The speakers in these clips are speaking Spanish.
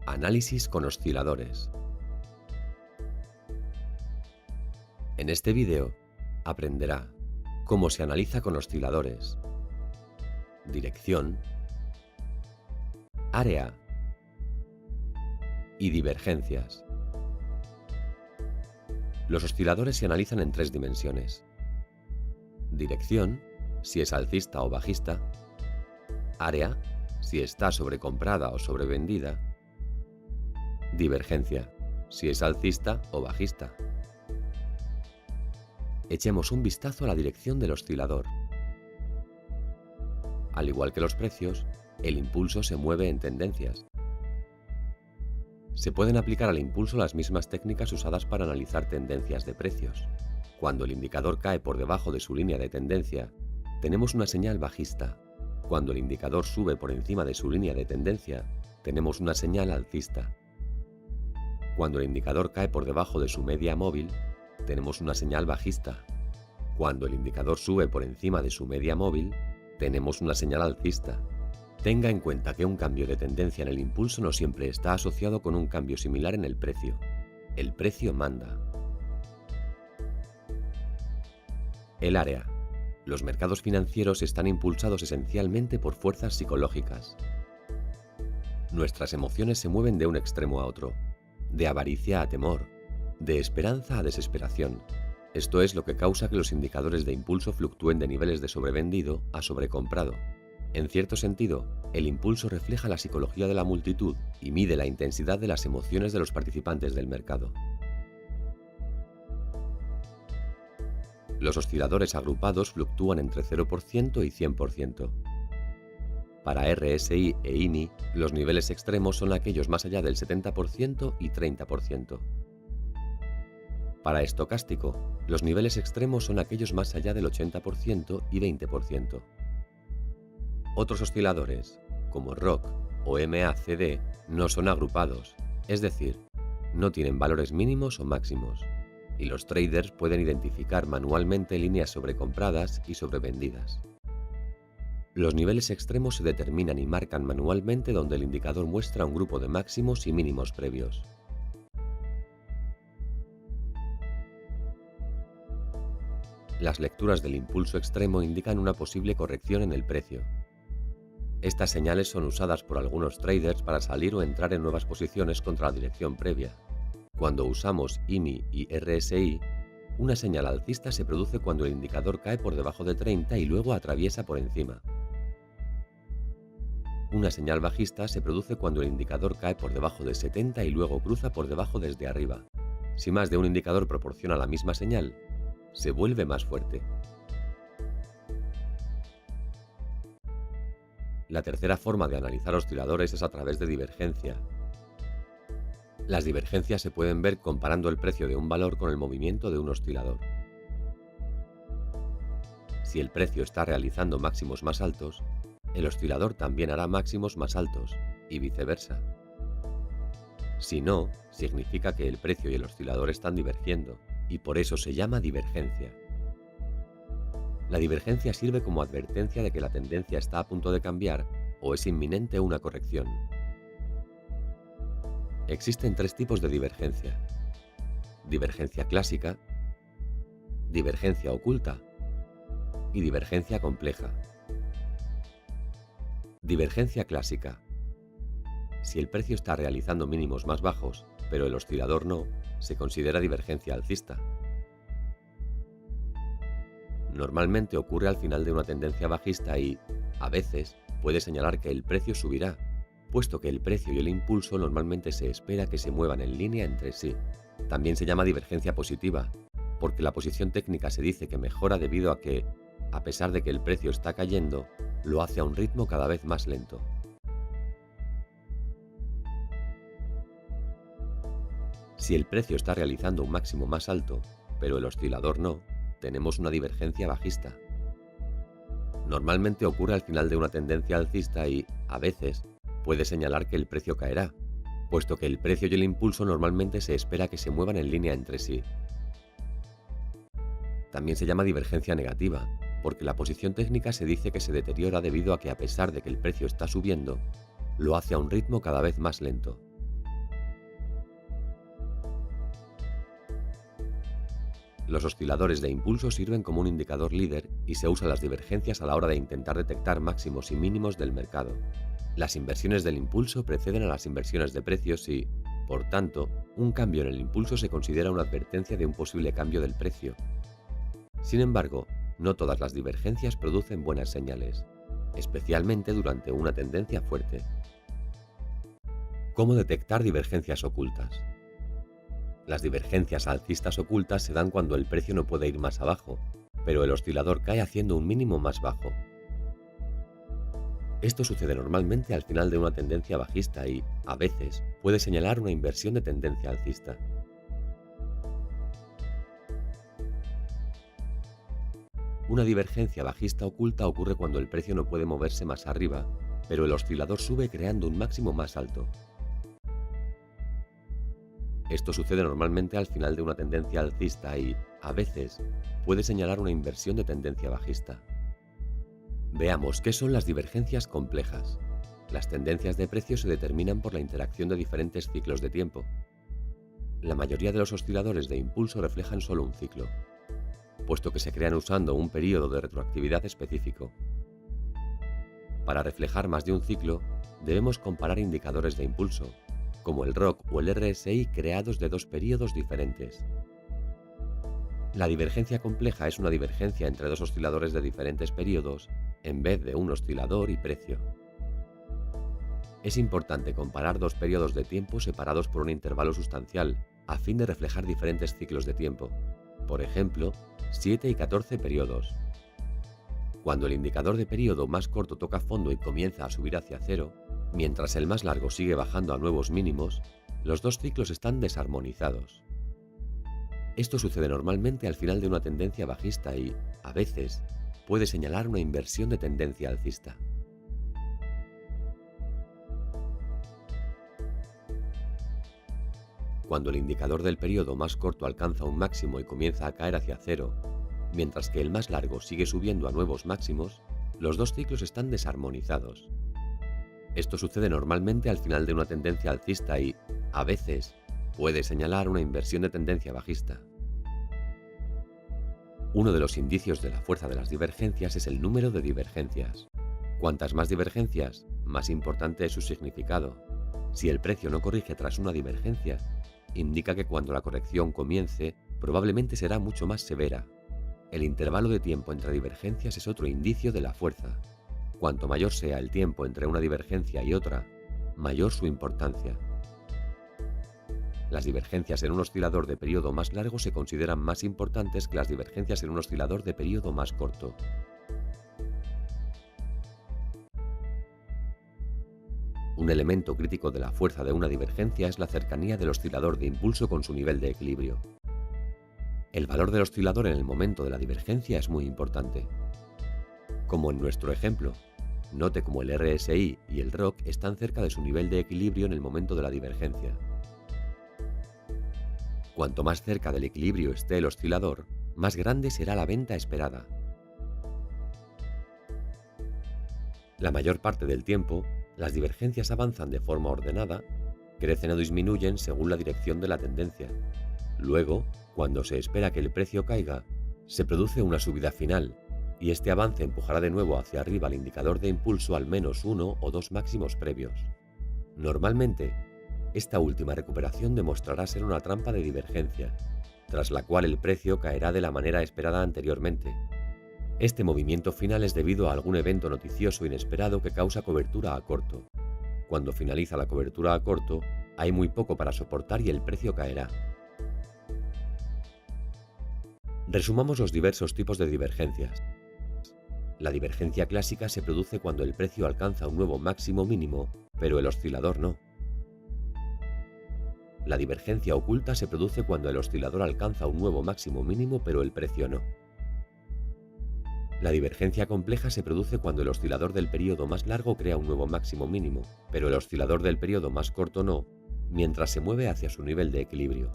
Análisis con osciladores. En este vídeo aprenderá cómo se analiza con osciladores, dirección, área y divergencias. Los osciladores se analizan en tres dimensiones: dirección, si es alcista o bajista; área, si está sobrecomprada o sobrevendida; divergencia, si es alcista o bajista. Echemos un vistazo a la dirección del oscilador. Al igual que los precios, el impulso se mueve en tendencias. Se pueden aplicar al impulso las mismas técnicas usadas para analizar tendencias de precios. Cuando el indicador cae por debajo de su línea de tendencia, tenemos una señal bajista. Cuando el indicador sube por encima de su línea de tendencia, tenemos una señal alcista. Cuando el indicador cae por debajo de su media móvil, tenemos una señal bajista. Cuando el indicador sube por encima de su media móvil, tenemos una señal alcista. Tenga en cuenta que un cambio de tendencia en el impulso no siempre está asociado con un cambio similar en el precio. El precio manda. El área. Los mercados financieros están impulsados esencialmente por fuerzas psicológicas. Nuestras emociones se mueven de un extremo a otro, de avaricia a temor, de esperanza a desesperación. Esto es lo que causa que los indicadores de impulso fluctúen de niveles de sobrevendido a sobrecomprado. En cierto sentido, el impulso refleja la psicología de la multitud y mide la intensidad de las emociones de los participantes del mercado. Los osciladores agrupados fluctúan entre 0% y 100%. Para RSI e IMI, los niveles extremos son aquellos más allá del 70% y 30%. Para estocástico, los niveles extremos son aquellos más allá del 80% y 20%. Otros osciladores, como ROC o MACD, no son agrupados, es decir, no tienen valores mínimos o máximos, y los traders pueden identificar manualmente líneas sobrecompradas y sobrevendidas. Los niveles extremos se determinan y marcan manualmente donde el indicador muestra un grupo de máximos y mínimos previos. Las lecturas del impulso extremo indican una posible corrección en el precio. Estas señales son usadas por algunos traders para salir o entrar en nuevas posiciones contra la dirección previa. Cuando usamos IMI y RSI, una señal alcista se produce cuando el indicador cae por debajo de 30 y luego atraviesa por encima. Una señal bajista se produce cuando el indicador cae por debajo de 70 y luego cruza por debajo desde arriba. Si más de un indicador proporciona la misma señal, se vuelve más fuerte. La tercera forma de analizar osciladores es a través de divergencia. Las divergencias se pueden ver comparando el precio de un valor con el movimiento de un oscilador. Si el precio está realizando máximos más altos, el oscilador también hará máximos más altos, y viceversa. Si no, significa que el precio y el oscilador están divergiendo, y por eso se llama divergencia. La divergencia sirve como advertencia de que la tendencia está a punto de cambiar o es inminente una corrección. Existen tres tipos de divergencia: divergencia clásica, divergencia oculta y divergencia compleja. Divergencia clásica. Si el precio está realizando mínimos más bajos, pero el oscilador no, se considera divergencia alcista. Normalmente ocurre al final de una tendencia bajista y, a veces, puede señalar que el precio subirá, puesto que el precio y el impulso normalmente se espera que se muevan en línea entre sí. También se llama divergencia positiva, porque la posición técnica se dice que mejora debido a que, a pesar de que el precio está cayendo, lo hace a un ritmo cada vez más lento. Si el precio está realizando un máximo más alto, pero el oscilador no, tenemos una divergencia bajista. Normalmente ocurre al final de una tendencia alcista y, a veces, puede señalar que el precio caerá, puesto que el precio y el impulso normalmente se espera que se muevan en línea entre sí. También se llama divergencia negativa, porque la posición técnica se dice que se deteriora debido a que, a pesar de que el precio está subiendo, lo hace a un ritmo cada vez más lento. Los osciladores de impulso sirven como un indicador líder y se usan las divergencias a la hora de intentar detectar máximos y mínimos del mercado. Las inversiones del impulso preceden a las inversiones de precios y, por tanto, un cambio en el impulso se considera una advertencia de un posible cambio del precio. Sin embargo, no todas las divergencias producen buenas señales, especialmente durante una tendencia fuerte. ¿Cómo detectar divergencias ocultas? Las divergencias alcistas ocultas se dan cuando el precio no puede ir más abajo, pero el oscilador cae haciendo un mínimo más bajo. Esto sucede normalmente al final de una tendencia bajista y, a veces, puede señalar una inversión de tendencia alcista. Una divergencia bajista oculta ocurre cuando el precio no puede moverse más arriba, pero el oscilador sube creando un máximo más alto. Esto sucede normalmente al final de una tendencia alcista y, a veces, puede señalar una inversión de tendencia bajista. Veamos qué son las divergencias complejas. Las tendencias de precio se determinan por la interacción de diferentes ciclos de tiempo. La mayoría de los osciladores de impulso reflejan solo un ciclo, puesto que se crean usando un periodo de retroactividad específico. Para reflejar más de un ciclo, debemos comparar indicadores de impulso, como el ROC o el RSI creados de dos periodos diferentes. La divergencia compleja es una divergencia entre dos osciladores de diferentes periodos en vez de un oscilador y precio. Es importante comparar dos periodos de tiempo separados por un intervalo sustancial a fin de reflejar diferentes ciclos de tiempo, por ejemplo, 7 y 14 periodos. Cuando el indicador de periodo más corto toca fondo y comienza a subir hacia cero, mientras el más largo sigue bajando a nuevos mínimos, los dos ciclos están desarmonizados. Esto sucede normalmente al final de una tendencia bajista y, a veces, puede señalar una inversión de tendencia alcista. Cuando el indicador del periodo más corto alcanza un máximo y comienza a caer hacia cero, mientras que el más largo sigue subiendo a nuevos máximos, los dos ciclos están desarmonizados. Esto sucede normalmente al final de una tendencia alcista y, a veces, puede señalar una inversión de tendencia bajista. Uno de los indicios de la fuerza de las divergencias es el número de divergencias. Cuantas más divergencias, más importante es su significado. Si el precio no corrige tras una divergencia, indica que cuando la corrección comience, probablemente será mucho más severa. El intervalo de tiempo entre divergencias es otro indicio de la fuerza. Cuanto mayor sea el tiempo entre una divergencia y otra, mayor su importancia. Las divergencias en un oscilador de periodo más largo se consideran más importantes que las divergencias en un oscilador de periodo más corto. Un elemento crítico de la fuerza de una divergencia es la cercanía del oscilador de impulso con su nivel de equilibrio. El valor del oscilador en el momento de la divergencia es muy importante. Como en nuestro ejemplo, note cómo el RSI y el ROC están cerca de su nivel de equilibrio en el momento de la divergencia. Cuanto más cerca del equilibrio esté el oscilador, más grande será la venta esperada. La mayor parte del tiempo, las divergencias avanzan de forma ordenada, crecen o disminuyen según la dirección de la tendencia. Luego, cuando se espera que el precio caiga, se produce una subida final, y este avance empujará de nuevo hacia arriba el indicador de impulso al menos uno o dos máximos previos. Normalmente, esta última recuperación demostrará ser una trampa de divergencia, tras la cual el precio caerá de la manera esperada anteriormente. Este movimiento final es debido a algún evento noticioso inesperado que causa cobertura a corto. Cuando finaliza la cobertura a corto, hay muy poco para soportar y el precio caerá. Resumamos los diversos tipos de divergencias. La divergencia clásica se produce cuando el precio alcanza un nuevo máximo mínimo, pero el oscilador no. La divergencia oculta se produce cuando el oscilador alcanza un nuevo máximo mínimo, pero el precio no. La divergencia compleja se produce cuando el oscilador del periodo más largo crea un nuevo máximo mínimo, pero el oscilador del periodo más corto no, mientras se mueve hacia su nivel de equilibrio.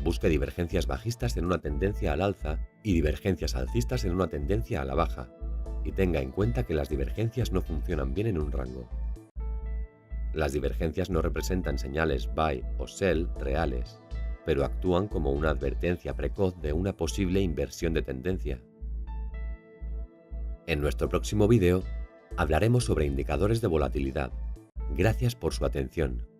Busque divergencias bajistas en una tendencia al alza y divergencias alcistas en una tendencia a la baja, y tenga en cuenta que las divergencias no funcionan bien en un rango. Las divergencias no representan señales buy o sell reales. pero actúan como una advertencia precoz de una posible inversión de tendencia. En nuestro próximo vídeo hablaremos sobre indicadores de volatilidad. Gracias por su atención.